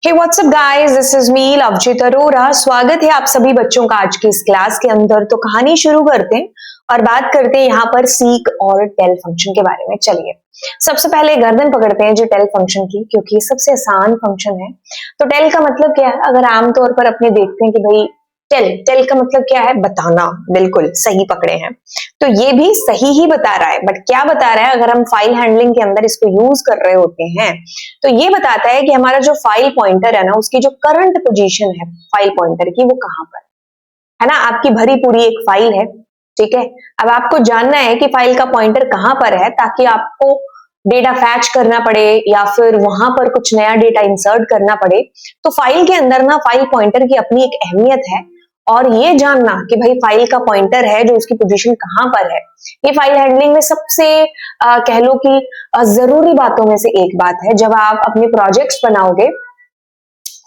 Hey what's up guys, this is me Lovejeet Arora. स्वागत है आप सभी बच्चों का आज की इस क्लास के अंदर। तो कहानी शुरू करते हैं और बात करते हैं यहाँ पर सीक और टेल फंक्शन के बारे में। चलिए सबसे पहले गर्दन पकड़ते हैं जो टेल फंक्शन की, क्योंकि सबसे आसान फंक्शन है। तो टेल का मतलब क्या है? अगर आमतौर पर अपने देखते हैं कि भाई टेल टेल का मतलब क्या है? बताना। बिल्कुल सही पकड़े हैं। तो ये भी सही ही बता रहा है, बट क्या बता रहा है? अगर हम फाइल हैंडलिंग के अंदर इसको यूज कर रहे होते हैं तो ये बताता है कि हमारा जो फाइल पॉइंटर है ना, उसकी जो करंट पोजीशन है फाइल पॉइंटर की, वो कहां पर है ना। आपकी भरी पूरी एक फाइल है, ठीक है। अब आपको जानना है कि फाइल का पॉइंटर कहां पर है, ताकि आपको डेटा फैच करना पड़े या फिर वहां पर कुछ नया डेटा इंसर्ट करना पड़े। तो फाइल के अंदर ना फाइल पॉइंटर की अपनी एक अहमियत है, और ये जानना कि भाई फाइल का पॉइंटर है जो उसकी पोजीशन कहां पर है, ये फाइल हैंडलिंग में सबसे कह लो कि जरूरी बातों में से एक बात है। जब आप अपने प्रोजेक्ट्स बनाओगे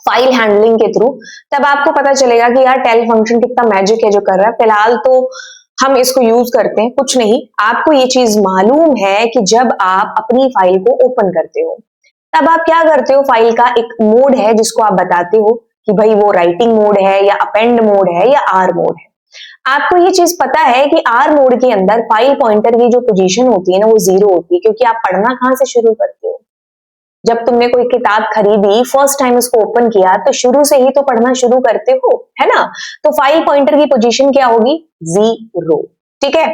फाइल हैंडलिंग के थ्रू, तब आपको पता चलेगा कि यार टेल फंक्शन कितना मैजिक है जो कर रहा है। फिलहाल तो हम इसको यूज करते हैं, कुछ नहीं। आपको ये चीज मालूम है कि जब आप अपनी फाइल को ओपन करते हो तब आप क्या करते हो? फाइल का एक मोड है जिसको आप बताते हो कि भाई वो राइटिंग मोड है या अपेंड मोड है या आर मोड है। आपको ये चीज पता है कि आर मोड के अंदर फाइल पॉइंटर की जो पोजीशन होती है ना, वो 0 होती है, क्योंकि आप पढ़ना कहां से शुरू करते हो? जब तुमने कोई किताब खरीदी, फर्स्ट टाइम उसको ओपन किया, तो शुरू से ही तो पढ़ना शुरू करते हो, है ना। तो फाइल पॉइंटर की पोजीशन क्या होगी? 0, ठीक है।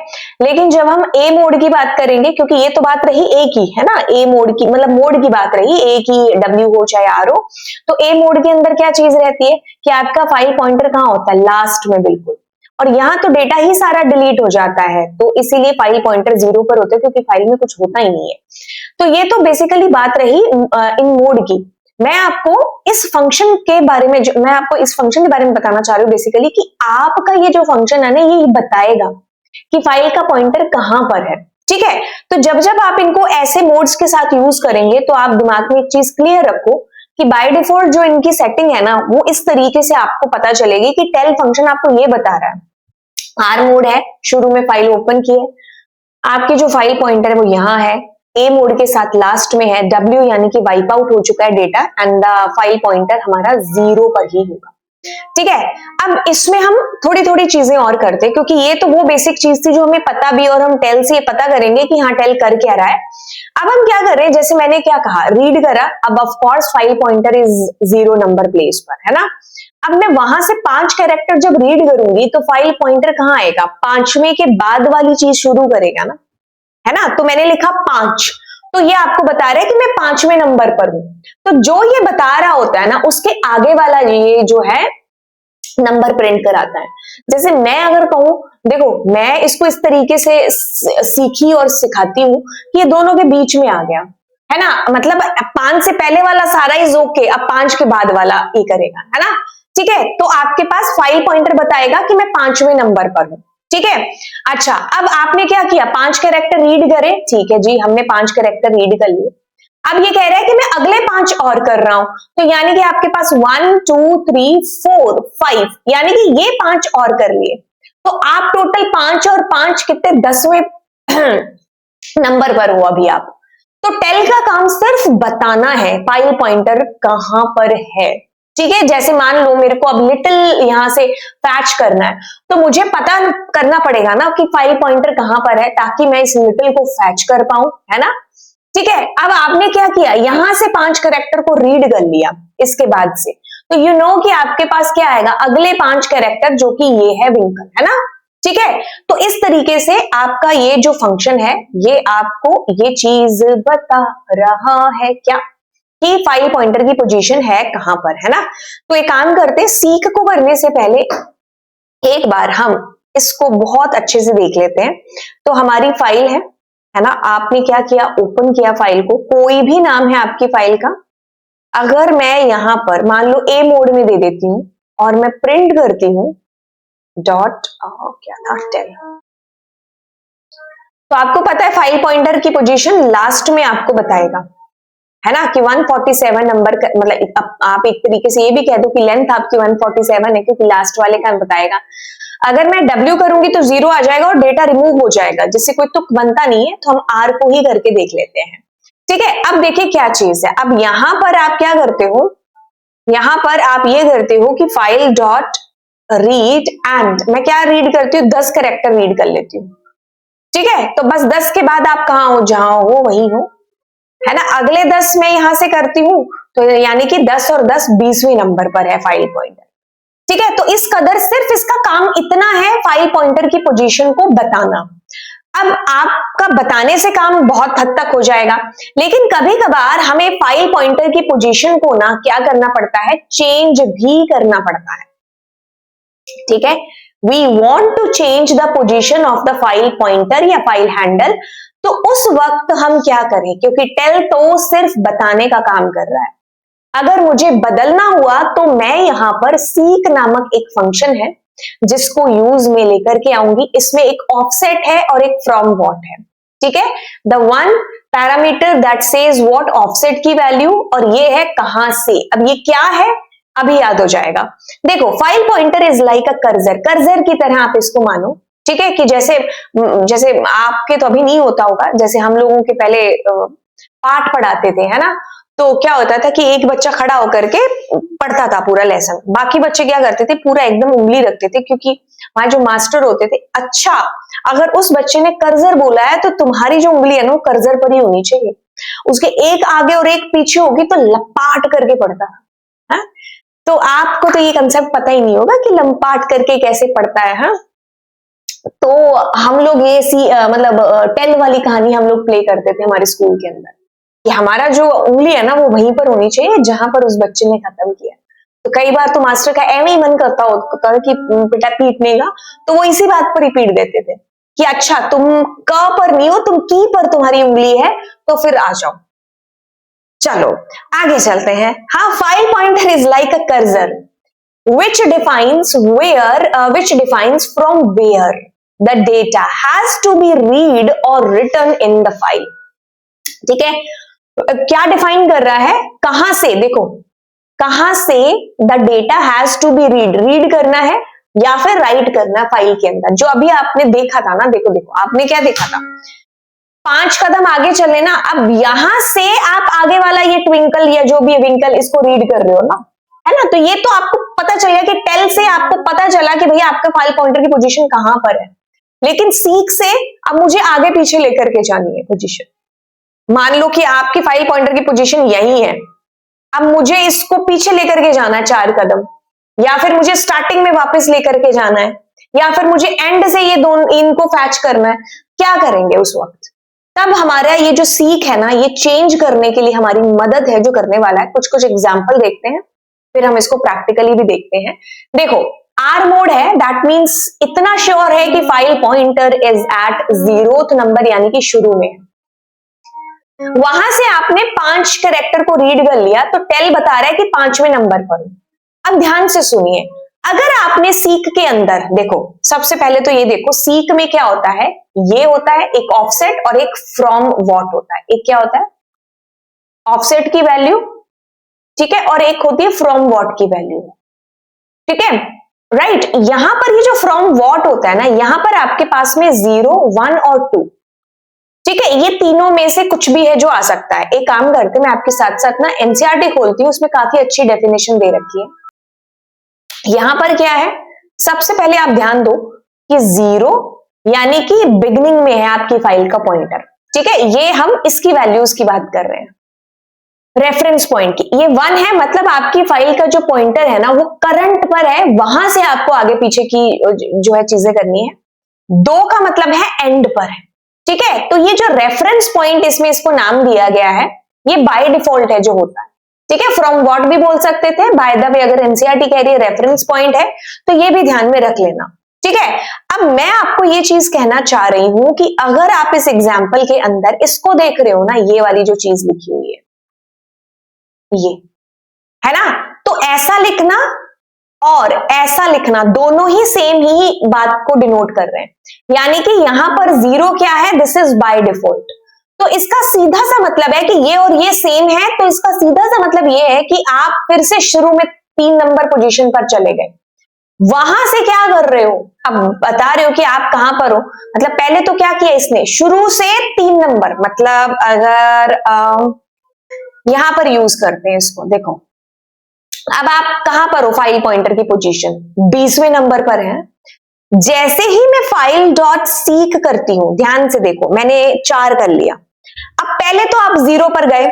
लेकिन जब हम ए मोड की बात करेंगे, क्योंकि ये तो बात रही ए की, है ना, ए मोड की मतलब मोड की बात रही, ए की डब्ल्यू हो चाहे आर हो। तो ए मोड के अंदर क्या चीज रहती है कि आपका फाइल पॉइंटर कहां होता है? लास्ट में, बिल्कुल। और यहाँ तो डेटा ही सारा डिलीट हो जाता है, तो इसीलिए फाइल पॉइंटर 0 पर होता है, क्योंकि फाइल में कुछ होता ही नहीं है। तो ये तो बेसिकली बात रही इन मोड की। मैं आपको इस फंक्शन के बारे में बताना चाह रही हूँ बेसिकली, कि आपका ये जो फंक्शन है ना, ये बताएगा कि फाइल का पॉइंटर कहां पर है, ठीक है। तो जब जब आप इनको ऐसे मोड्स के साथ यूज करेंगे, तो आप दिमाग में एक चीज क्लियर रखो कि बाय डिफॉल्ट जो इनकी सेटिंग है ना, वो इस तरीके से आपको पता चलेगी कि टेल फंक्शन आपको ये बता रहा है, आर मोड है, शुरू में फाइल ओपन की है, आपकी जो फाइल पॉइंटर है वो यहाँ है, ए मोड के साथ लास्ट में है, डब्ल्यू यानी कि वाइप आउट हो चुका है data, and the file pointer हमारा 0 पर ही होगा, ठीक है। अब इसमें हम थोड़ी थोड़ी चीजें और करते हैं, क्योंकि ये तो वो बेसिक चीज थी जो हमें पता भी, और हम टेल से ये पता करेंगे कि हाँ टेल कर क्या रहा है। अब हम क्या करें, जैसे मैंने क्या कहा, रीड करा। अब of course file pointer is 0 number place पर, है ना। अब मैं वहां से 5 कैरेक्टर जब रीड करूंगी, तो फाइल पॉइंटर कहां आएगा? 5वें के बाद वाली चीज शुरू करेगा ना, है ना। तो मैंने लिखा 5, तो ये आपको बता रहा है कि मैं 5वें नंबर पर हूं। तो जो ये बता रहा होता है ना, उसके आगे वाला ये जो है नंबर प्रिंट कराता है। जैसे मैं अगर कहूं, देखो मैं इसको इस तरीके से सीखी और सिखाती हूं कि ये दोनों के बीच में आ गया, है ना। मतलब 5 से पहले वाला सारा इज ओके, अब 5 के बाद वाला ये करेगा, है ना, ठीक है। तो आपके पास फाइल पॉइंटर बताएगा कि मैं 5वें नंबर पर हूं, ठीक है। अच्छा, अब आपने क्या किया? 5 कैरेक्टर रीड करे, ठीक है जी, हमने 5 कैरेक्टर रीड कर लिए। अब ये कह रहा है कि मैं अगले 5 और कर रहा हूं, तो यानी कि आपके पास 1 2 3 4 5, यानी कि ये 5 और कर लिए, तो आप टोटल 5 और 5 कितने? 10वें नंबर पर हो अभी आप। तो टेल का काम सिर्फ बताना है फाइल पॉइंटर कहां पर है, ठीक है। जैसे मान लो मेरे को अब लिटिल यहां से फैच करना है, तो मुझे पता करना पड़ेगा ना कि फाइल पॉइंटर कहां पर है, ताकि मैं इस लिटिल को फैच कर पाऊं, है ना, ठीक है। अब आपने क्या किया, यहां से 5 कैरेक्टर को रीड कर लिया इसके बाद से, तो यू नो कि आपके पास क्या आएगा? अगले 5 कैरेक्टर, जो कि ये है विंकल, है ना, ठीक है। तो इस तरीके से आपका ये जो फंक्शन है, ये आपको ये चीज बता रहा है क्या, कि फाइल पॉइंटर की पोजीशन है कहां पर, है ना। तो एक काम करते, सीख को करने से पहले एक बार हम इसको बहुत अच्छे से देख लेते हैं। तो हमारी फाइल है ना, आपने क्या किया? ओपन किया फाइल को, कोई भी नाम है आपकी फाइल का। अगर मैं यहां पर मान लो ए मोड में दे देती हूं और मैं प्रिंट करती हूं डॉट क्या था, टेल, तो आपको पता है फाइल पॉइंटर की पोजीशन लास्ट में आपको बताएगा, है ना, कि 147 नंबर का, मतलब आप एक तरीके से ये भी कह दो कि लेंथ आपकी 147 है, क्योंकि लास्ट वाले का बताएगा। अगर मैं W करूंगी तो 0 आ जाएगा और डेटा रिमूव हो जाएगा, जिससे कोई तुक बनता नहीं है, तो हम R को ही करके देख लेते हैं, ठीक है। अब देखिए क्या चीज है, अब यहां पर आप क्या करते हो, यहां पर आप ये करते हो कि फाइल डॉट रीड एंड मैं क्या रीड करती हूँ 10 कैरेक्टर रीड कर लेती हूँ, ठीक है। तो बस 10 के बाद आप कहाँ हो, जहां हो वही हो, है ना। अगले 10 मैं यहां से करती हूँ, तो यानी कि 10 और 10 20वें नंबर पर है फाइल पॉइंटर, ठीक है। तो इस कदर सिर्फ इसका काम इतना है फाइल पॉइंटर की पोजीशन को बताना। अब आपका बताने से काम बहुत हद तक हो जाएगा, लेकिन कभी कभार हमें फाइल पॉइंटर की पोजीशन को ना क्या करना पड़ता है, चेंज भी करना पड़ता है, ठीक है। We want to change the position of the file pointer या फाइल हैंडल, तो उस वक्त हम क्या करें, क्योंकि टेल तो सिर्फ बताने का काम कर रहा है। अगर मुझे बदलना हुआ तो मैं यहां पर सीक नामक एक फंक्शन है जिसको यूज में लेकर के आऊंगी। इसमें एक ऑफसेट है और एक फ्रॉम व्हाट है, ठीक है। The one parameter that says what, offset की वैल्यू, और ये है कहां से। अब ये क्या है अभी याद हो जाएगा। देखो file pointer is like a cursor, cursor की तरह आप इसको मानो, ठीक है। कि जैसे जैसे आपके तो अभी नहीं होता होगा, जैसे हम लोगों के पहले पाठ पढ़ाते थे, है ना। तो क्या होता था कि एक बच्चा खड़ा होकर के पढ़ता था पूरा लेसन, बाकी बच्चे क्या करते थे, पूरा एकदम उंगली रखते थे, क्योंकि वहां जो मास्टर होते थे, अच्छा अगर उस बच्चे ने कर्जर बोला है तो तुम्हारी जो उंगली है ना वो कर्जर पर ही होनी चाहिए, उसके एक आगे और एक पीछे होगी तो लपाट करके पढ़ता है। तो आपको तो ये कंसेप्ट पता ही नहीं होगा कि लंपाट करके कैसे पढ़ता है, हाँ। तो हम लोग ये मतलब टेल वाली कहानी हम लोग प्ले करते थे हमारे स्कूल के अंदर, कि हमारा जो उंगली है ना वो वहीं पर होनी चाहिए जहां पर उस बच्चे ने खत्म किया। तो कई बार तो मास्टर का एवं ही मन करता होता कि बेटा पीटने का, तो वो इसी बात पर रिपीट देते थे कि अच्छा तुम क पर नहीं हो, तुम की पर तुम्हारी उंगली है, तो फिर आ जाओ। चलो आगे चलते हैं। हाँ, file pointer is like a cursor which defines from where the data has to be read or written in the file, ठीक है। क्या डिफाइन कर रहा है, कहां से, देखो कहां से the data has to be read करना है या फिर राइट करना फाइल के अंदर। जो अभी आपने देखा था ना, देखो देखो आपने क्या देखा था, 5 कदम आगे चले ना, अब यहां से आप आगे वाला ये ट्विंकल या जो भी विंकल इसको रीड कर रहे हो ना, है ना। तो ये तो आपको पता चल गया कि टेल से आपको पता चला कि भैया आपका फाइल पॉइंटर की पोजीशन कहां पर है, लेकिन सीक से अब मुझे आगे पीछे लेकर के जानी है पोजीशन। मान लो कि आपकी फाइल पॉइंटर की पोजीशन यही है, अब मुझे इसको पीछे लेकर के जाना है 4 कदम, या फिर मुझे स्टार्टिंग में वापस लेकर के जाना है, या फिर मुझे एंड से ये दोनों इनको फैच करना है। क्या करेंगे उस वक्त, तब हमारा ये जो सीक है ना, ये चेंज करने के लिए हमारी मदद है जो करने वाला है। कुछ कुछ एग्जाम्पल देखते हैं, फिर हम इसको प्रैक्टिकली भी देखते हैं। देखो आर मोड है, दैट मीन्स इतना श्योर है कि file pointer is at 0th number, यानी कि शुरू में। वहां से आपने 5 कैरेक्टर को रीड कर लिया, तो टेल बता रहा है कि 5वें नंबर पर। अब ध्यान से सुनिए, अगर आपने सीक के अंदर देखो, सबसे पहले तो ये देखो सीक में क्या होता है, ये होता है एक ऑफसेट और एक फ्रॉम व्हाट होता है। एक क्या होता है, ऑफसेट की वैल्यू, ठीक है, और एक होती है फ्रॉम व्हाट की वैल्यू, ठीक है, राइट। यहां पर ये जो फ्रॉम व्हाट होता है ना, यहां पर आपके पास में 0, 1 और 2, ठीक है, ये तीनों में से कुछ भी है जो आ सकता है। एक काम करते हैं, मैं आपके साथ साथ ना एनसीईआरटी खोलती हूँ, उसमें काफी अच्छी डेफिनेशन दे रखी है। यहां पर क्या है, सबसे पहले आप ध्यान दो कि 0 यानी कि बिगिनिंग में है आपकी फाइल का पॉइंटर, ठीक है, ये हम इसकी वैल्यूज की बात कर रहे हैं। रेफरेंस पॉइंट की ये 1 है, मतलब आपकी फाइल का जो पॉइंटर है ना वो करंट पर है, वहां से आपको आगे पीछे की जो है चीजें करनी है। 2 का मतलब है एंड पर है, ठीक है। तो ये जो रेफरेंस पॉइंट इसमें इसको नाम दिया गया है, ये बाय डिफॉल्ट है जो होता है, ठीक है। फ्रॉम व्हाट भी बोल सकते थे, बाय द वे अगर एनसीईआरटी कह रही है रेफरेंस पॉइंट है तो ये भी ध्यान में रख लेना, ठीक है। अब मैं आपको ये चीज कहना चाह रही हूं कि अगर आप इस एग्जाम्पल के अंदर इसको देख रहे हो ना, ये वाली जो चीज लिखी हुई है ये, है ना, तो ऐसा लिखना और ऐसा लिखना दोनों ही सेम ही बात को डिनोट कर रहे हैं, यानी कि यहां पर 0 क्या है, दिस इज बाय डिफॉल्ट। तो इसका सीधा सा मतलब है कि ये और ये सेम है, तो इसका सीधा सा मतलब ये है कि आप फिर से शुरू में 3 नंबर पोजीशन पर चले गए। वहां से क्या कर रहे हो, अब बता रहे हो कि आप कहां पर हो, मतलब पहले तो क्या किया इसने, शुरू से 3 नंबर, मतलब अगर यहां पर यूज करते हैं इसको, देखो अब आप कहां पर हो, फाइल पॉइंटर की पोजीशन 20वें नंबर पर है। जैसे ही मैं फाइल डॉट सीक करती हूं, ध्यान से देखो, मैंने 4 कर लिया। अब पहले तो आप 0 पर गए,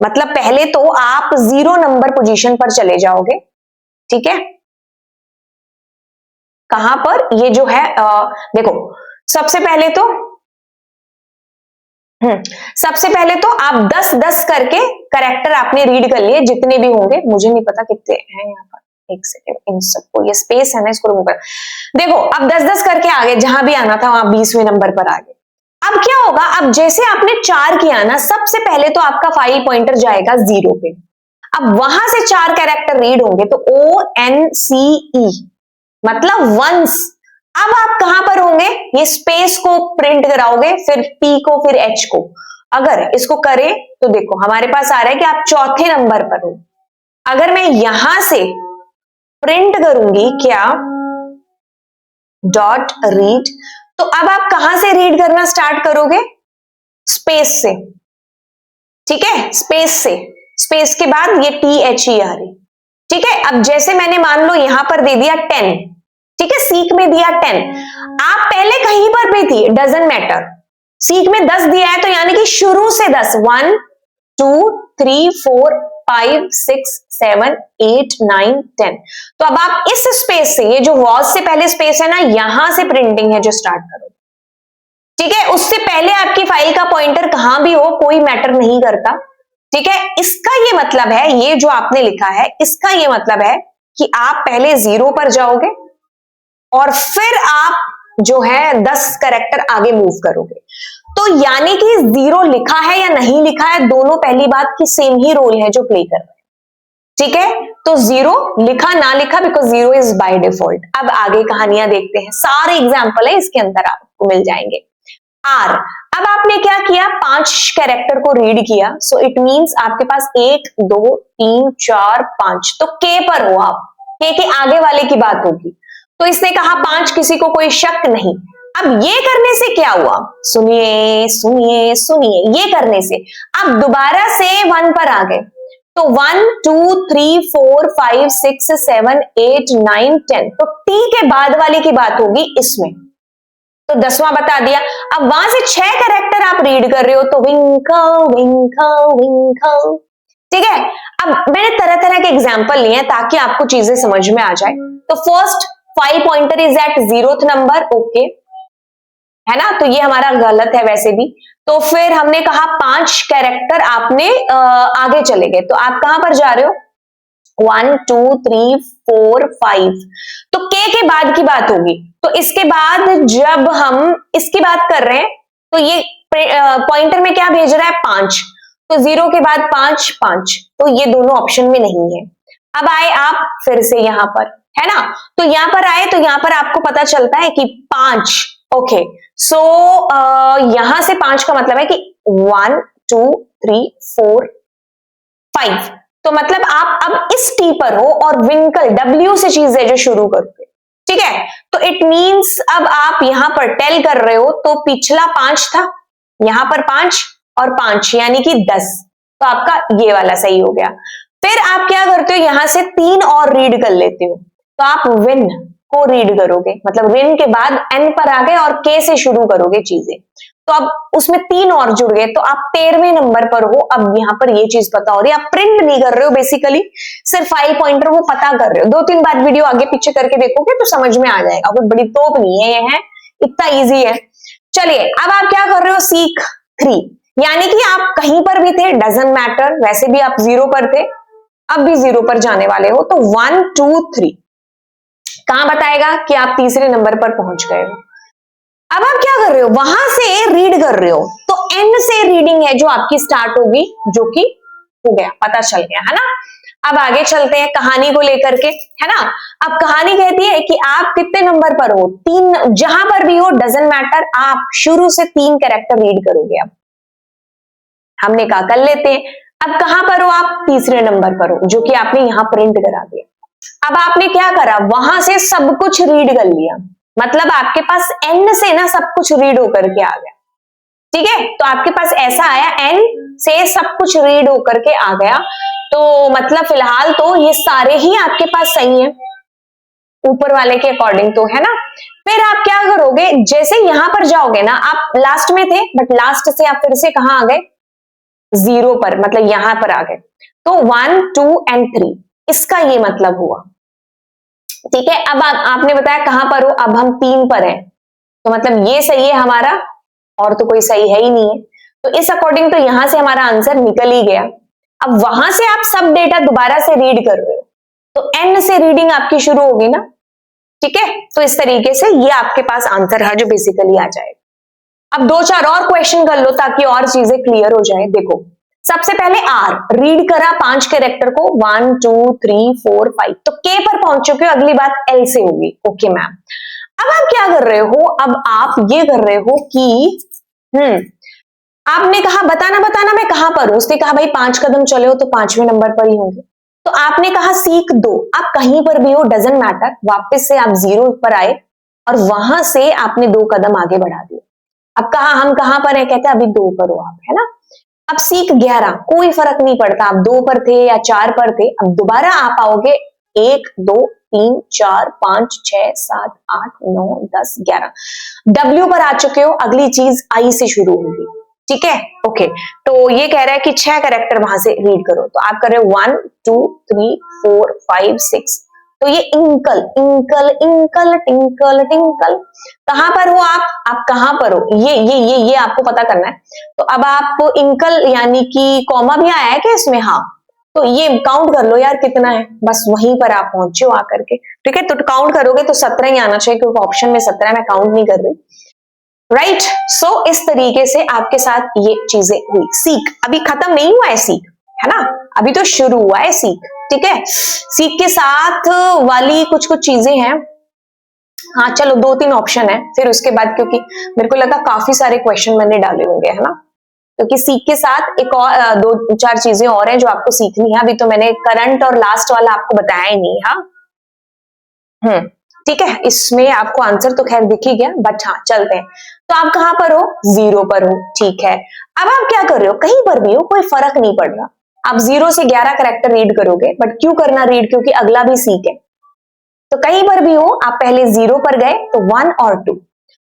मतलब पहले तो आप 0 नंबर पोजीशन पर चले जाओगे, ठीक है। कहां पर, ये जो है देखो, सबसे पहले तो सबसे पहले तो आप 10-10 करके करेक्टर आपने रीड कर लिए, जितने भी होंगे, मुझे नहीं पता कितने हैं यहाँ पर, एक सेकेंड, इन सबको, ये स्पेस है ना, इसको रिमूव कर। देखो अब 10-10 करके आगे, जहां भी आना था वहां 20वें नंबर पर आ गए। अब क्या होगा, अब जैसे आपने 4 किया ना, सबसे पहले तो आपका फाइल पॉइंटर जाएगा 0 पे। अब वहां से 4 कैरेक्टर रीड होंगे, तो ONCE मतलब वंस। अब आप कहां पर होंगे, ये स्पेस को प्रिंट कराओगे, फिर P को, फिर H को। अगर इसको करें तो देखो हमारे पास आ रहा है कि आप चौथे नंबर पर हो। अगर मैं यहां से प्रिंट करूंगी क्या, डॉट रीड, तो अब आप कहां से रीड करना स्टार्ट करोगे, स्पेस से, ठीक है, स्पेस से। स्पेस के बाद ये THE आ रही, ठीक है। अब जैसे मैंने मान लो यहां पर दे दिया 10, ठीक है, सीक में दिया 10, आप पहले कहीं पर भी थी, डजंट मैटर, सीक में 10 दिया है तो यानी कि शुरू से 10, 1 2 3 4 5 6 7 8 9 10। तो अब आप इस स्पेस से, ये जो वॉज से पहले स्पेस है ना, यहां से प्रिंटिंग है जो स्टार्ट करो, ठीक है। उससे पहले आपकी फाइल का पॉइंटर कहां भी हो कोई मैटर नहीं करता, ठीक है। इसका ये मतलब है, ये जो आपने लिखा है, इसका ये मतलब है कि आप पहले 0 पर जाओगे और फिर आप जो है 10 कैरेक्टर आगे मूव करोगे। तो यानी कि 0 लिखा है या नहीं लिखा है, दोनों पहली बात की सेम ही रोल है जो प्ले कर रहे हैं, ठीक है। तो 0 लिखा ना लिखा, बिकॉज 0 इज बाय डिफॉल्ट। अब आगे कहानियां देखते हैं, सारे एग्जाम्पल है इसके अंदर आपको मिल जाएंगे। R, अब आपने क्या किया, 5 कैरेक्टर को रीड किया, सो इट मींस आपके पास 1 2 3 4 5, तो K पर हो आप, K के आगे वाले की बात होगी। तो इसने कहा 5, किसी को कोई शक नहीं। अब ये करने से क्या हुआ, सुनिए सुनिए सुनिए, ये करने से आप दोबारा से 1 पर आ गए, तो 1 2 3 4 5 6 7 8 9 10, तो T के बाद वाले की बात होगी इसमें, तो 10वां बता दिया। अब वहां से 6 कैरेक्टर आप रीड कर रहे हो, तो विंकल विंकल विंकल, ठीक है। अब मैंने तरह तरह के एग्जाम्पल लिए हैं ताकि आपको चीजें समझ में आ जाए। तो first, file pointer is at 0th number, okay है ना, तो ये हमारा गलत है वैसे भी। तो फिर हमने कहा 5 कैरेक्टर आपने आगे चले गए, तो आप कहां पर जा रहे हो, 1 2 3 4 5, तो K के बाद की बात होगी। तो इसके बाद जब हम इसकी बात कर रहे हैं, तो ये पॉइंटर में क्या भेज रहा है, 5, तो 0 के बाद 5 5, तो ये दोनों ऑप्शन में नहीं है। अब आए आप फिर से यहां पर, है ना, तो यहां पर आए तो यहां पर आपको पता चलता है कि 5, ओके। सो यहां से 5 का मतलब है कि 1 2 3 4 5, तो मतलब आप अब इस टी पर हो और विंकल W से चीज है जो शुरू करते, ठीक है। तो इट मींस अब आप यहां पर टेल कर रहे हो, तो पिछला 5 था, यहां पर 5 और 5 यानी कि 10, तो आपका ये वाला सही हो गया। फिर आप क्या करते हो, यहां से 3 और रीड कर लेते हो, तो आप विन को रीड करोगे, मतलब विन के बाद N पर आ गए और K से शुरू करोगे चीजें, तो अब उसमें 3 और जुड़ गए, तो आप 13वें नंबर पर हो। अब यहां पर ये चीज पता हो रही है, आप प्रिंट नहीं कर रहे हो, बेसिकली सिर्फ फाइल पॉइंटर वो पता कर रहे हो। 2-3 बार वीडियो आगे पीछे करके देखोगे तो समझ में आ जाएगा, कोई बड़ी तोप नहीं है, ये है इतना इजी है। चलिए अब आप क्या कर रहे हो, सीक 3, यानी कि आप कहीं पर भी थे, डजंट मैटर, वैसे भी आप 0 पर थे, अब भी 0 पर जाने वाले हो, तो 1 2 3 कहां बताएगा कि आप तीसरे नंबर पर पहुंच गए हो। अब आप क्या कर रहे हो, वहां से रीड कर रहे हो, तो N से रीडिंग है जो आपकी स्टार्ट होगी, जो कि हो गया, पता चल गया, है ना। अब आगे चलते हैं कहानी को लेकर के, है ना। अब कहानी कहती है कि आप कितने नंबर पर हो, 3, जहां पर भी हो डजंट मैटर, आप शुरू से 3 कैरेक्टर रीड करोगे। अब हमने कहा कर लेते हैं। अब कहां पर हो आप, तीसरे नंबर पर हो, जो कि आपने यहां प्रिंट करा दिया। अब आपने क्या करा, वहां से सब कुछ रीड कर लिया, मतलब आपके पास N से ना सब कुछ रीड होकर के आ गया, ठीक है, तो आपके पास ऐसा आया, n से सब कुछ रीड होकर के आ गया, तो मतलब फिलहाल तो ये सारे ही आपके पास सही हैं ऊपर वाले के अकॉर्डिंग, तो है ना। फिर आप क्या करोगे, जैसे यहां पर जाओगे ना, आप लास्ट में थे बट लास्ट से आप फिर से कहां आ गए, 0 पर, मतलब यहां पर आ गए, तो 1 2 एंड 3, इसका ये मतलब हुआ। ठीक है, अब आपने बताया कहां पर हो, अब हम 3 पर हैं, तो मतलब ये सही है हमारा, और तो कोई सही है ही नहीं है, तो इस अकॉर्डिंग तो यहां से हमारा आंसर निकल ही गया। अब वहां से आप सब डेटा दोबारा से रीड कर रहे हो, तो n से रीडिंग आपकी शुरू होगी ना, ठीक है, तो इस तरीके से ये आपके पास आंसर है जो बेसिकली आ जाएगा। अब 2-4 और क्वेश्चन कर लो ताकि और चीजें क्लियर हो जाए। देखो, सबसे पहले R रीड करा 5 कैरेक्टर को, 1 2 3 4 5, तो K पर पहुंच चुके हो, अगली बात L से होगी। ओके मैम, अब आप क्या कर रहे हो, अब आप ये कर रहे हो कि आपने कहा बताना मैं कहां पर हूं, उसने कहा भाई 5 कदम चले हो तो 5वें नंबर पर ही होंगे, तो आपने कहा सीख 2, आप कहीं पर भी हो डजंट मैटर, वापस से आप 0 पर आए और वहां से आपने 2 कदम आगे बढ़ा दिए। अब कहा हम कहां पर है, कहते हैं अभी 2 पर हो आप, है ना। अब सीख 11, कोई फर्क नहीं पड़ता आप 2 पर थे या 4 पर थे, अब दोबारा आप आओगे 1 2 3 4 5 6 7 8 9 10 11, W पर आ चुके हो, अगली चीज आई से शुरू होगी। ठीक है, ओके, तो ये कह रहा है कि 6 कैरेक्टर वहां से रीड करो, तो आप कर रहे हो 1 2 3 4 5 6, तो ये इंकल इंकल इंकल टिंकल टिंकल, कहां पर हो आप कहां पर हो, ये आपको पता करना है। तो अब आप इंकल यानी कि कॉमा भी आया है क्या इसमें, हाँ, तो ये काउंट कर लो यार कितना है, बस वहीं पर आप पहुंचे हो आकर के। ठीक है, तो काउंट करोगे तो 17 ही आना चाहिए, क्योंकि ऑप्शन में 17 मैं काउंट नहीं कर रही। राइट, सो इस तरीके से आपके साथ ये चीजें हुई। सीख अभी खत्म नहीं हुआ है, सीख है ना, अभी तो शुरू हुआ है सीख। ठीक है, सीख के साथ वाली कुछ कुछ चीजें हैं। हाँ चलो 2-3 ऑप्शन है, फिर उसके बाद, क्योंकि मेरे को लगा काफी सारे क्वेश्चन मैंने डाले होंगे, है ना, क्योंकि सीख के साथ एक और 2-4 चीजें और हैं जो आपको सीखनी है। अभी तो मैंने करंट और लास्ट वाला आपको बताया ही नहीं। हाँ, ठीक है, इसमें आपको आंसर तो खैर दिख ही गया, बट हाँ चलते हैं। तो आप कहां पर हो, 0 पर हो। ठीक है, अब आप क्या कर रहे हो, कहीं पर भी हो कोई फर्क नहीं पड़ रहा, आप 0 से 11 कैरेक्टर रीड करोगे, बट क्यों करना रीड, क्योंकि अगला भी सीख है, तो कहीं पर भी हो आप पहले 0 पर गए तो 1 और 2,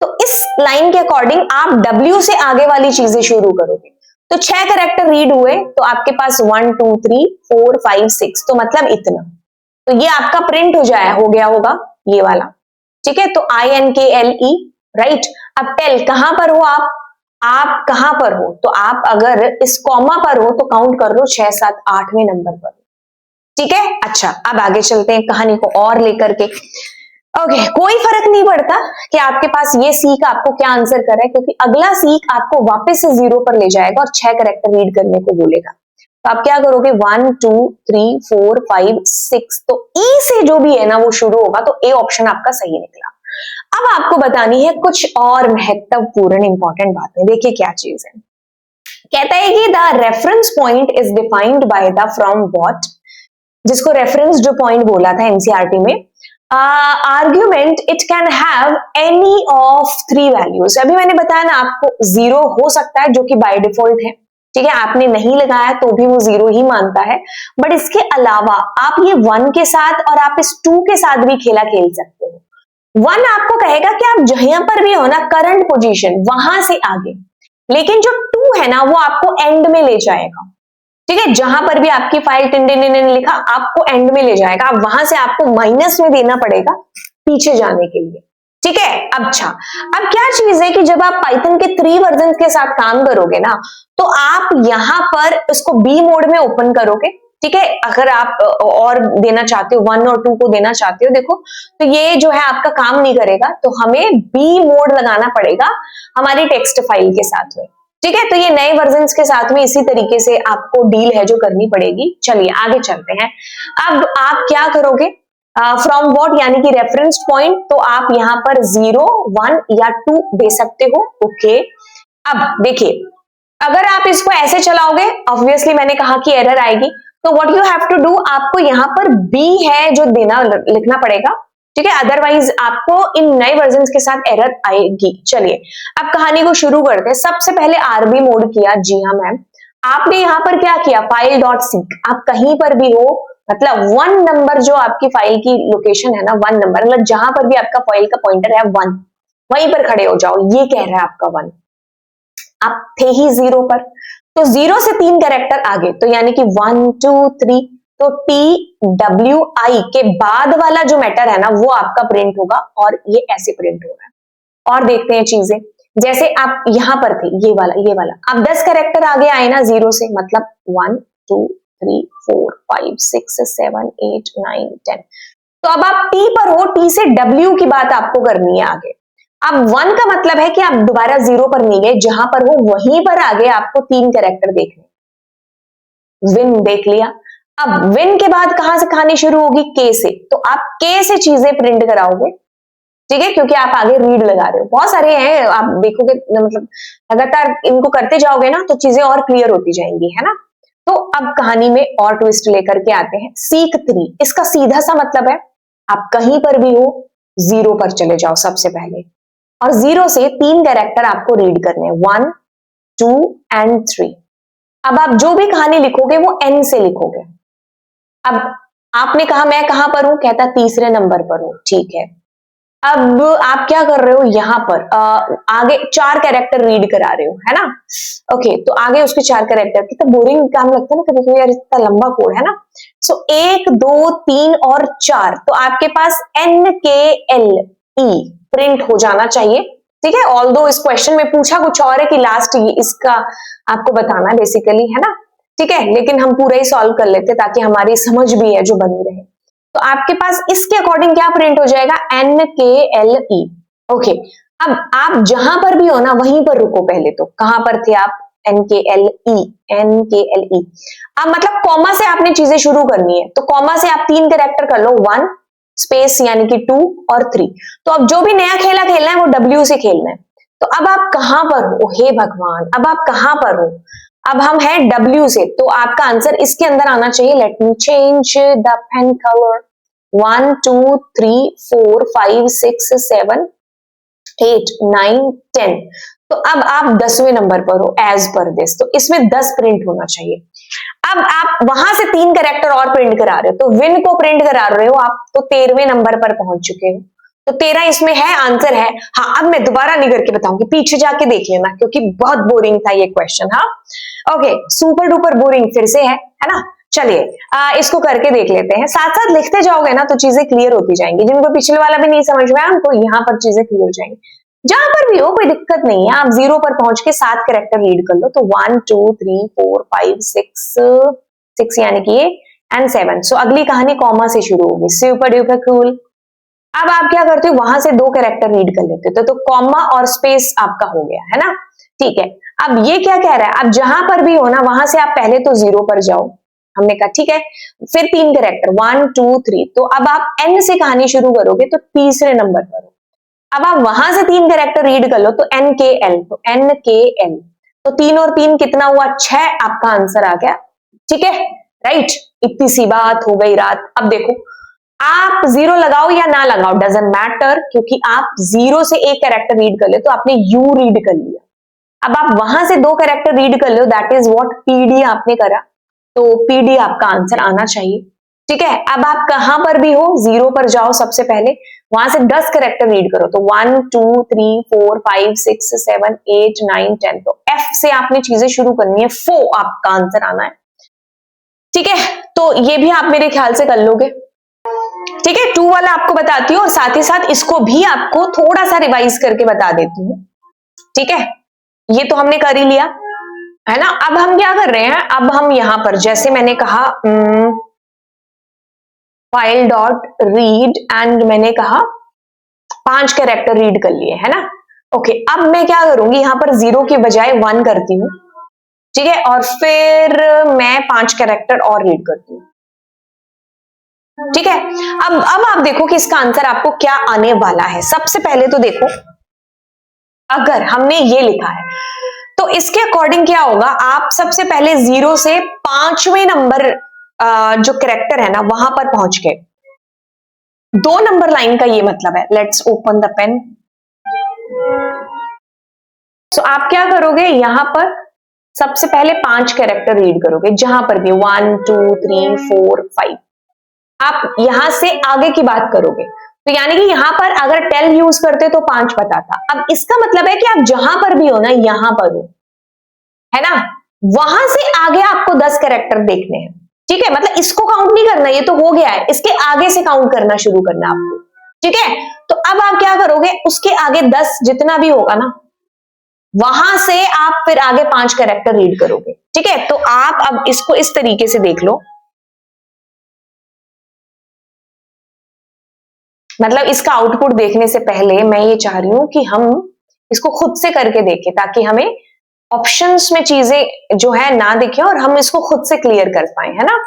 तो इस लाइन के अकॉर्डिंग आप W से आगे वाली चीजें शुरू करोगे, तो 6 कैरेक्टर रीड हुए, तो आपके पास 1 2 3 4 5 6, तो मतलब इतना, तो ये आपका प्रिंट हो गया होगा ये वाला। ठीक है, तो INKLE, राइट। अब टेल कहां पर हो आप कहां पर हो, तो आप अगर इस कॉमा पर हो तो काउंट कर लो 6 7 8वें नंबर पर। ठीक है, अच्छा अब आगे चलते हैं कहानी को और लेकर के। ओके, कोई फर्क नहीं पड़ता कि आपके पास ये सीख आपको क्या आंसर कर रहा है, क्योंकि अगला सीख आपको वापस से 0 पर ले जाएगा और 6 कैरेक्टर रीड करने को बोलेगा। तो आप क्या करोगे, 1 2 3 4 5 6, तो ई से जो भी है ना वो शुरू होगा, तो ए ऑप्शन आपका सही निकला। अब आपको बतानी है कुछ और महत्वपूर्ण इंपॉर्टेंट बातें। देखिए क्या चीज है, कहता है कि the reference point is defined by the from what, जिसको रेफरेंस जो पॉइंट बोला था एनसीईआरटी में, argument it can have any of 3 values. अभी मैंने बताया ना आपको 0 हो सकता है जो कि बाय डिफॉल्ट है, ठीक है, आपने नहीं लगाया तो भी वो 0 ही मानता है, बट इसके अलावा आप ये 1 के साथ और आप इस 2 के साथ भी खेला खेल सकते हो। 1 आपको कहेगा कि आप जहां पर भी हो ना करंट पोजीशन वहां से आगे, लेकिन जो 2 है ना वो आपको एंड में ले जाएगा। ठीक है, जहां पर भी आपकी फाइल टिन लिखा आपको एंड में ले जाएगा, आप वहां से आपको माइनस में देना पड़ेगा पीछे जाने के लिए। ठीक है, अच्छा अब क्या चीज है कि जब आप पाइथन के 3 वर्जन के साथ काम करोगे ना, तो आप यहां पर उसको बी मोड में ओपन करोगे। ठीक है, अगर आप और देना चाहते हो 1 और 2 को देना चाहते हो, देखो तो ये जो है आपका काम नहीं करेगा, तो हमें बी मोड लगाना पड़ेगा हमारी टेक्स्ट फाइल के साथ में। ठीक है, तो ये नए वर्जन के साथ में इसी तरीके से आपको डील है जो करनी पड़ेगी। चलिए आगे चलते हैं। अब आप क्या करोगे, फ्रॉम व्हाट यानी कि रेफरेंस पॉइंट, तो आप यहां पर 0 1 या 2 दे सकते हो। ओके, अब देखिए अगर आप इसको ऐसे चलाओगे, ऑब्वियसली मैंने कहा कि एरर आएगी, तो what you have to do, आपको यहां पर बी है जो देना लिखना पड़ेगा, ठीक है, अदरवाइज आपको इन नए वर्जन के साथ एरर आएगी। चलिए अब कहानी को शुरू करते हैं। सबसे पहले आरबी मोड किया, जी हाँ मैम, आपने यहाँ पर क्या किया, फाइल डॉट सीक, आप कहीं पर भी हो, मतलब 1 नंबर जो आपकी फाइल की लोकेशन है ना, 1 नंबर, मतलब जहां पर भी आपका फाइल का पॉइंटर है 1, वहीं पर खड़े हो जाओ। ये कह रहा है आपका 1, आप थे ही 0 पर, तो 0 से 3 कैरेक्टर आगे, तो यानी कि 1 2 3, तो TWI के बाद वाला जो मैटर है ना वो आपका प्रिंट होगा, और ये ऐसे प्रिंट हो रहा है। और देखते हैं चीजें, जैसे आप यहां पर थे, ये वाला अब 10 कैरेक्टर आगे आए ना 0 से, मतलब 1 2 3 4 5 6 7 8 9 10, तो अब आप T पर हो, T से W की बात आपको करनी है आगे। अब 1 का मतलब है कि आप दोबारा 0 पर नहीं गए, जहां पर हो वहीं पर आगे आपको 3 कैरेक्टर देखने। विन देख लिया, अब विन के बाद कहां से कहानी शुरू होगी, के से, तो आप के से चीजें प्रिंट कराओगे, ठीक है, क्योंकि आप आगे रीड लगा रहे हो। बहुत सारे हैं, आप देखोगे, मतलब लगातार इनको करते जाओगे ना तो चीजें और क्लियर होती जाएंगी, है ना। तो अब कहानी में और ट्विस्ट लेकर के आते हैं। सीक 3, इसका सीधा सा मतलब है आप कहीं पर भी हो 0 पर चले जाओ सबसे पहले, और 0 से 3 कैरेक्टर आपको रीड करने हैं, 1 2 एंड 3। अब आप जो भी कहानी लिखोगे वो एन से लिखोगे। अब आपने कहा मैं कहां पर हूं, कहता तीसरे नंबर पर हूं, ठीक है। अब आप क्या कर रहे हो, यहां पर आगे 4 कैरेक्टर रीड करा रहे हो, है ना। ओके, तो आगे उसके 4 कैरेक्टर, कितना बोरिंग काम लगता है ना कभी कभी यार, इतना लंबा कोड है ना। सो 1 2 3 और 4, तो आपके पास NKLE प्रिंट हो जाना चाहिए, ठीक है। ऑल्दो इस क्वेश्चन में पूछा कुछ और है कि लास्ट इसका आपको बताना है बेसिकली, है ना, ठीक है, लेकिन हम पूरा ही सॉल्व कर लेते ताकि हमारी समझ भी है जो बनी रहे। तो आपके पास इसके अकॉर्डिंग क्या प्रिंट हो जाएगा, NKLE। ओके, अब आप जहां पर भी हो ना वहीं पर रुको, पहले तो कहां पर थे आप, NKLE NKLE। अब मतलब कॉमा से आपने चीजें शुरू करनी है, तो कॉमा से आप 3 कैरेक्टर कर लो, 1 स्पेस यानी कि 2 और 3। तो अब जो भी नया खेला खेलना है वो W से खेलना है। तो अब आप कहां पर हो, हे भगवान, अब आप कहां पर हो, अब हम हैं W से, तो आपका आंसर इसके अंदर आना चाहिए। Let me change the pen colour, 1 2 3 4 5 6 7 8 9 10। तो अब आप 10वें नंबर पर हो एज पर दिस, तो इसमें 10 प्रिंट होना चाहिए। अब आप वहां से 3 कैरेक्टर और प्रिंट करा रहे हो, तो विन को प्रिंट करा रहे हो आप, तो 13वें नंबर पर पहुंच चुके हो, तो 13 इसमें है, आंसर है। हाँ, अब मैं दोबारा नहीं करके बताऊंगी, पीछे जाके देख लेना क्योंकि बहुत बोरिंग था ये क्वेश्चन। हाँ ओके, सुपर डुपर बोरिंग फिर से है ना। चलिए इसको करके देख लेते हैं, साथ साथ लिखते जाओगे ना तो चीजें क्लियर होती जाएंगी। जिनको पिछले वाला भी नहीं समझ में आया उनको यहाँ पर चीजें क्लियर हो जाएंगी। जहां पर भी हो कोई दिक्कत नहीं है, आप 0 पर पहुंच के 7 कैरेक्टर रीड कर लो, तो 1 2 3 4 5 6 यानी कि ये एंड 7। सो अगली कहानी कॉमा से शुरू होगी, सुपर डुपर कूल। अब आप क्या करते हो, वहां से 2 कैरेक्टर रीड कर लेते हो, तो कॉमा और स्पेस आपका हो गया, है ना, ठीक है। अब ये क्या कह रहा है, आप जहां पर भी हो ना वहां से आप पहले तो 0 पर जाओ, हमने कहा ठीक है, फिर 3 कैरेक्टर 1 2 3, तो अब आप एन से कहानी शुरू करोगे तो तीसरे नंबर पर हो। अब आप वहां से 3 कैरेक्टर रीड कर लो, तो NKL, तो NKL, तो 3 और 3 कितना हुआ, 6, आपका आंसर आ गया, ठीक है, राइट। इतनी सी बात हो गई रात। अब देखो आप 0 लगाओ या ना लगाओ डजंट मैटर, क्योंकि आप 0 से एक कैरेक्टर रीड कर ले तो आपने U रीड कर लिया। अब आप वहां से 2 कैरेक्टर रीड कर लो, दैट इज व्हाट PD आपने करा, तो PD आपका आंसर आना चाहिए, ठीक है। अब आप कहां पर भी हो 0 पर जाओ सबसे पहले, वहां से 10 कैरेक्टर रीड करो, तो 1 2 3 4 5 6 7 8 9 10, तो F से आपने चीजें शुरू करनी है, 4 आपका आंसर आना है, ठीक है। तो ये भी आप मेरे ख्याल से कर लोगे, ठीक है। 2 वाला आपको बताती हूँ और साथ ही साथ इसको भी आपको थोड़ा सा रिवाइज करके बता देती हूँ, ठीक है। ये तो हमने कर ही लिया, है ना। अब हम क्या कर रहे हैं, अब हम यहां पर जैसे मैंने कहा फाइल डॉट रीड, एंड मैंने कहा 5 कैरेक्टर रीड कर लिए, है ना। ओके, अब मैं क्या करूंगी, यहां पर 0 की बजाय 1 करती हूँ, ठीक है, और फिर मैं 5 कैरेक्टर और रीड करती हूँ, ठीक है। अब आप देखो कि इसका आंसर आपको क्या आने वाला है। सबसे पहले तो देखो, अगर हमने ये लिखा है तो इसके अकॉर्डिंग क्या होगा, आप सबसे पहले 0 से 5वें नंबर जो कैरेक्टर है ना वहां पर पहुंच गए, 2 नंबर लाइन का ये मतलब है। Let's open the pen. So आप क्या करोगे, यहां पर सबसे पहले 5 कैरेक्टर रीड करोगे, जहां पर भी 1 2 3 4 5। आप यहां से आगे की बात करोगे, तो यानी कि यहां पर अगर टेल यूज करते तो 5 बताता। अब इसका मतलब है कि आप जहां पर भी हो ना, यहां पर हो, है ना, वहां से आगे आपको 10 कैरेक्टर देखने हैं। ठीक है, मतलब इसको काउंट नहीं करना, ये तो हो गया है, इसके आगे से काउंट करना शुरू करना आपको। ठीक है, तो अब आप क्या करोगे, उसके आगे 10 जितना भी होगा ना, वहां से आप फिर आगे 5 कैरेक्टर रीड करोगे। ठीक है, तो आप अब इसको इस तरीके से देख लो, मतलब इसका आउटपुट देखने से पहले मैं ये चाह रही हूं कि हम इसको खुद से करके देखें, ताकि हमें ऑप्शंस में चीजें जो है ना दिखे और हम इसको खुद से क्लियर कर पाए, है ना।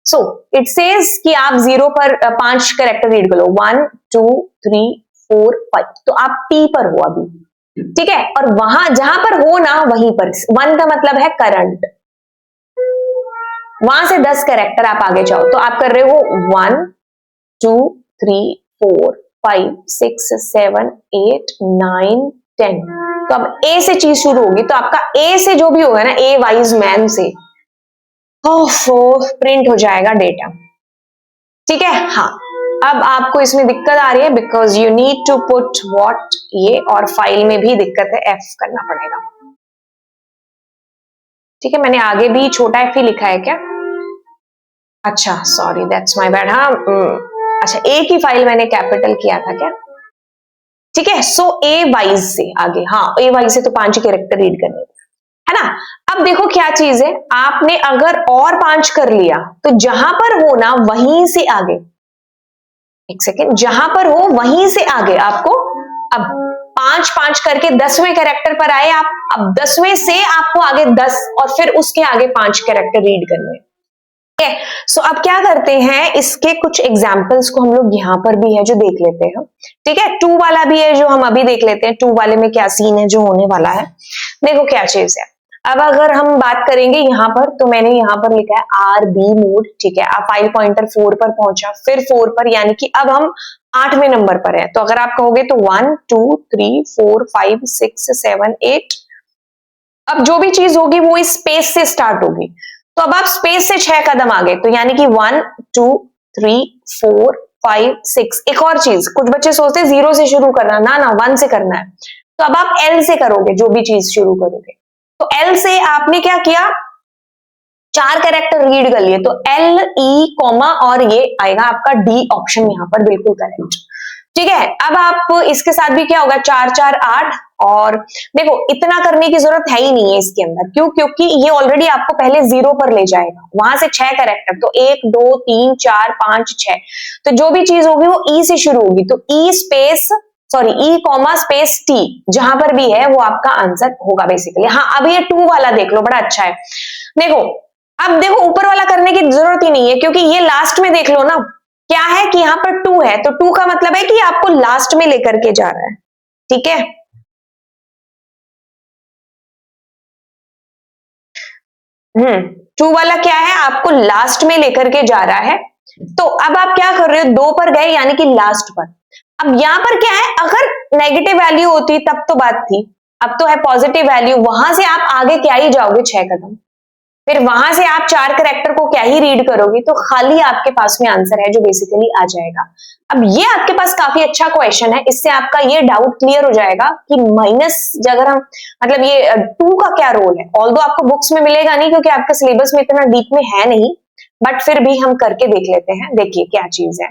सो इट सेज कि आप 0 पर 5 कैरेक्टर रीड करो, 1 2 3 4 5। तो आप टी पर हो अभी, ठीक है, और वहां जहां पर हो ना, वहीं पर 1 का मतलब है करंट, वहां से 10 कैरेक्टर आप आगे जाओ। तो आप कर रहे हो 1 2 3 4 5 6 7 8 9 10। तो अब ए से चीज शुरू होगी, तो आपका ए से जो भी होगा ना, ए वाइज मैन से प्रिंट हो जाएगा डेटा। ठीक है, हाँ, अब आपको इसमें दिक्कत आ रही है because you need to put what, ये, और फाइल में भी दिक्कत है, एफ करना पड़ेगा। ठीक है, मैंने आगे भी छोटा एफ ही लिखा है क्या? अच्छा, सॉरी, दैट्स माय बैड। हाँ, अच्छा, ए की फाइल मैंने कैपिटल किया था क्या? ठीक है, सो ए वाइज से आगे, हाँ, ए वाइज से तो 5 कैरेक्टर रीड करने, है ना। अब देखो क्या चीज है, आपने अगर और 5 कर लिया, तो जहां पर हो ना, वहीं से आगे, एक सेकेंड, जहां पर हो वहीं से आगे आपको अब 5 5 करके 10वें कैरेक्टर पर आए आप। अब 10वें से आपको आगे 10 और फिर उसके आगे 5 कैरेक्टर रीड करने। ठीक है, सो अब क्या करते हैं, इसके कुछ एग्जाम्पल्स को हम लोग यहां पर भी है जो देख लेते हैं। ठीक है, 2 वाला भी है जो हम अभी देख लेते हैं, 2 वाले में क्या सीन है जो होने वाला है। देखो क्या चीज है, अब अगर हम बात करेंगे यहां पर, तो मैंने यहां पर लिखा है आर बी मोड। ठीक है, आप फाइल पॉइंटर 4 पर पहुंचा, फिर 4 पर, यानी कि अब हम 8वें नंबर पर है। तो अगर आप कहोगे तो 1 2 3 4 5 6 7 8। अब जो भी चीज होगी वो इस स्पेस से स्टार्ट होगी, तो अब आप स्पेस से 6 कदम आगे, तो यानी कि 1 2 3 4 5 6। एक और चीज, कुछ बच्चे सोचते हैं 0 से शुरू करना, ना ना, 1 से करना है। तो अब आप एल से करोगे, जो भी चीज शुरू करोगे, तो एल से आपने क्या किया, 4 कैरेक्टर रीड कर लिए, तो एल ई कॉमा और ये आएगा आपका डी ऑप्शन, यहां पर बिल्कुल करेक्ट। ठीक है, अब आप इसके साथ भी क्या होगा, 4 4 8। और देखो इतना करने की जरूरत है ही नहीं है इसके अंदर, क्यों, क्योंकि ये ऑलरेडी आपको पहले 0 पर ले जाएगा, वहां से 6 कैरेक्टर, तो 1 2 3 4 5 6। तो जो भी चीज होगी वो ई से शुरू होगी, तो ई स्पेस, सॉरी, ई कॉमा स्पेस टी, जहां पर भी है वो आपका आंसर होगा बेसिकली। हाँ, अब ये 2 वाला देख लो, बड़ा अच्छा है। देखो, अब देखो ऊपर वाला करने की जरूरत ही नहीं है, क्योंकि ये लास्ट में देख लो ना, क्या है कि यहां पर 2 है, तो 2 का मतलब है कि आपको लास्ट में लेकर के जा रहा है। ठीक है, 2 वाला क्या है, आपको लास्ट में लेकर के जा रहा है। तो अब आप क्या कर रहे हो, 2 पर गए यानी कि लास्ट पर। अब यहां पर क्या है, अगर नेगेटिव वैल्यू होती तब तो बात थी, अब तो है पॉजिटिव वैल्यू, वहां से आप आगे क्या ही जाओगे 6 कदम, फिर वहां से आप 4 कैरेक्टर को क्या ही रीड करोगे, तो खाली आपके पास में आंसर है जो बेसिकली आ जाएगा। अब ये आपके पास काफी अच्छा क्वेश्चन है, इससे आपका ये डाउट क्लियर हो जाएगा कि माइनस, अगर हम, मतलब ये 2 का क्या रोल है। ऑल्दो आपको बुक्स में मिलेगा नहीं, क्योंकि आपका सिलेबस में इतना डीप में है नहीं, बट फिर भी हम करके देख लेते हैं। देखिए क्या चीज है,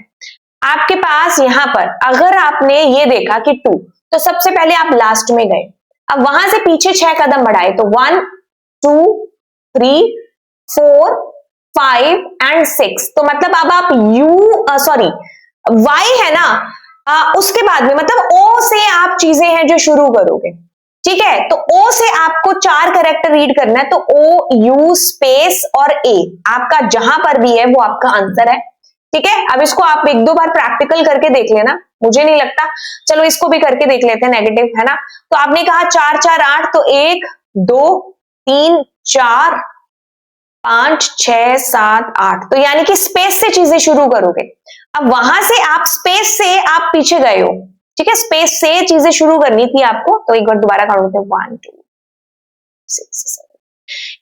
आपके पास यहां पर अगर आपने ये देखा कि 2, तो सबसे पहले आप लास्ट में गए, अब वहां से पीछे 6 कदम बढ़ाए, तो 1 2 3 4 5 एंड 6। तो मतलब अब आप सॉरी, वाई है ना, उसके बाद में, मतलब ओ से आप चीजें हैं जो शुरू करोगे। ठीक है, तो ओ से आपको 4 कैरेक्टर रीड करना है, तो ओ यू स्पेस और ए, आपका जहां पर भी है वो आपका आंसर है। ठीक है, अब इसको आप 1 2 बार प्रैक्टिकल करके देख लेना, मुझे नहीं लगता, चलो इसको भी करके देख लेते हैं, नेगेटिव है ना। तो आपने कहा 4 4 8, तो 1 2 3 4 5 6 7 8, तो यानी कि स्पेस से चीजें शुरू करोगे। अब वहां से आप स्पेस से आप पीछे गए हो, ठीक है, स्पेस से चीजें शुरू करनी थी आपको, तो एक बार दोबारा काउंट करते हैं 1 2 6 7।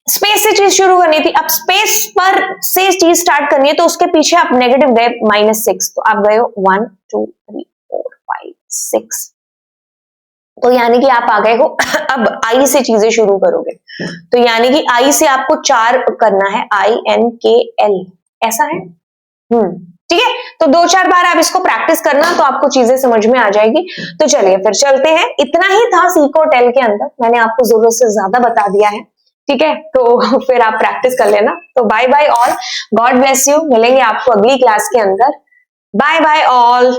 स्पेस से चीज शुरू करनी थी, अब स्पेस पर से चीज स्टार्ट करनी है, तो उसके पीछे आप नेगेटिव गए -6, तो आप गए हो 1 2 3 4 5 6, तो यानी कि आप आ गए हो अब आई से चीजें शुरू करोगे, तो यानी कि आई से आपको 4 करना है, INKL, ऐसा है। ठीक है, तो 2-4 बार आप इसको प्रैक्टिस करना, तो आपको चीजें समझ में आ जाएगी। तो चलिए फिर चलते हैं, इतना ही था सीक और टेल के अंदर, मैंने आपको जरूरत से ज्यादा बता दिया है, ठीक है, तो फिर आप प्रैक्टिस कर लेना। तो bye bye all, God bless you, मिलेंगे आपको अगली क्लास के अंदर। Bye bye all.